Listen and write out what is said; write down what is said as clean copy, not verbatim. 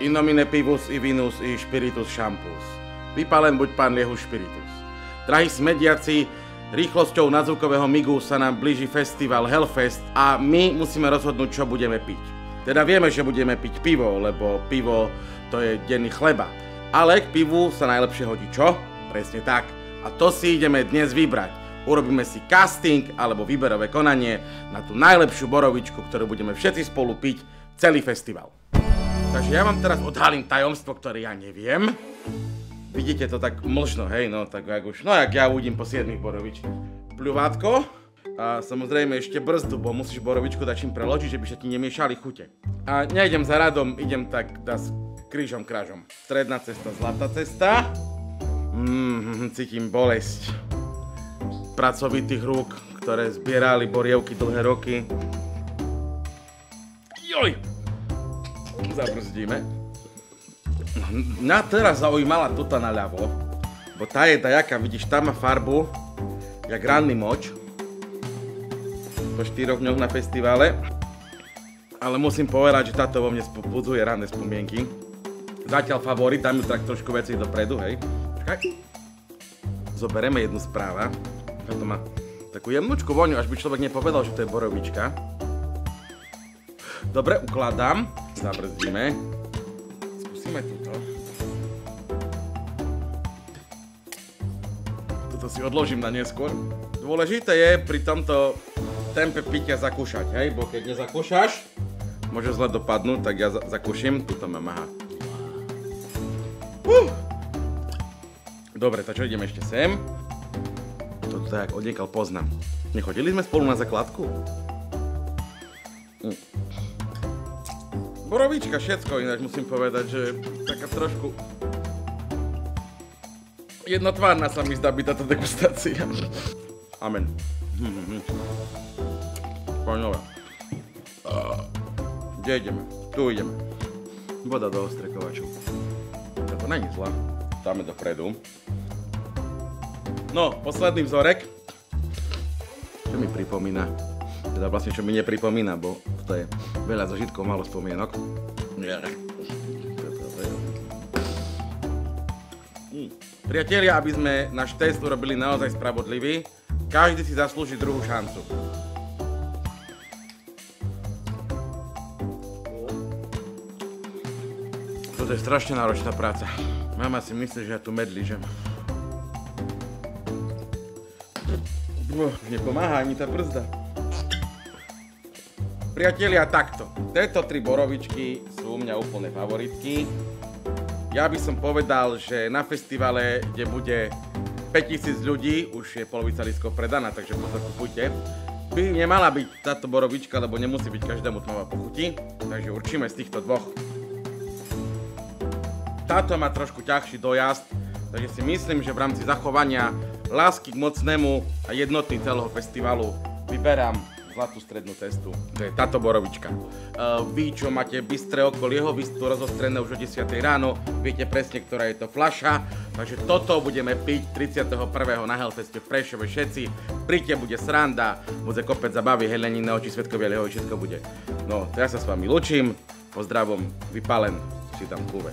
In nomine pivus i vinus i spiritus shampus. Vypálen buď pán Liehuš Spiritus. Drahí smediaci, rýchlosťou nadzvukového migu sa nám blíži festival Hellfest a my musíme rozhodnúť, čo budeme piť. Teda vieme, že budeme piť pivo, lebo pivo to je denný chleba. Ale k pivu sa najlepšie hodí čo? Presne tak. A to si ideme dnes vybrať. Urobíme si casting alebo výberové konanie na tú najlepšiu borovičku, ktorú budeme všetci spolu piť celý festival. Takže ja vám teraz odhalím tajomstvo, ktoré ja neviem. Vidíte to tak mlžno, hej, no tak jak ja uvidím po 7 borovičkách. Pľuvátko a samozrejme ešte brzdu, bo musíš borovičku dať čím preložiť, že by sa ti nemiešali chute. A nejdem za radom, idem tak krížom krážom. Stredná cesta, zlatá cesta. Cítim bolesť pracovitých rúk, ktoré zbierali borievky dlhé roky. Joj! Zabrzdíme. Mňa teraz zaujímala tuto naľavo, bo tá je dajaká, vidíš, tam má farbu, jak ranný moč, po 4 dňoch na festivale, ale musím povedať, že táto vo mne budzuje ranné spomienky. Zatiaľ favorit, dám ju tak trošku veci dopredu, hej. Čakaj. Zoberieme jednu správa, táto má takú jemnúčku voňu, až by človek nepovedal, že to je borovička. Dobre, ukladám, zabrzdíme. Skúsime túto. Toto si odložím na neskôr. Dôležité je pri tomto tempe pitia zakúšať, hej? Bo keď nezakúšaš, môže zle dopadnúť, tak ja zakúšim. Tuto mám, aha. Dobre, tak čo ideme ešte sem? Toto tak odniekal poznám. Nechodili sme spolu na základku? Borovička, všetko ináč musím povedať, že taká trošku jednotvárna sa mi zdá byť táto degustácia. Amen. Poňové. Kde ideme? Tu ideme. Voda do ostrekovaču. Toto není zlá. Dáme dopredu. No, posledný vzorek. Čo mi pripomína? Teda vlastne, čo mi nepripomína, bo to je veľa zožitkov, málo spomienok. Priatelia, aby sme náš test urobili naozaj spravodlivý, každý si zaslúži druhú šancu. Toto je strašne náročná práca. Mama si myslí, že ja tu medlížem. Nepomáha ani tá brzda. Priatelia, takto. Tieto 3 borovičky sú u mňa úplne favoritky. Ja by som povedal, že na festivale, kde bude 5000 ľudí, už je polovica lístkov predaná, takže pozor, kupujte, by nemala byť táto borovička, lebo nemusí byť každému tmavá po chuti. Takže určíme z týchto dvoch. Táto má trošku ťažší dojazd, takže si myslím, že v rámci zachovania lásky k mocnému a jednoty celého festivalu vyberám zlatú strednú cestu. To je táto borovička. Vy, čo máte bystré oko liehovistu rozostrené už o 10 ráno, viete presne, ktorá je to fľaša. Takže toto budeme piť 31. na Hellfeste v Prešove všetci. Príďte, bude sranda, bude kopec zabavy, heleniny na oči, svedkovia Liehovi, všetko bude. No, ja sa s vami lúčim. Pozdravom, Vypálen, si tam kúve.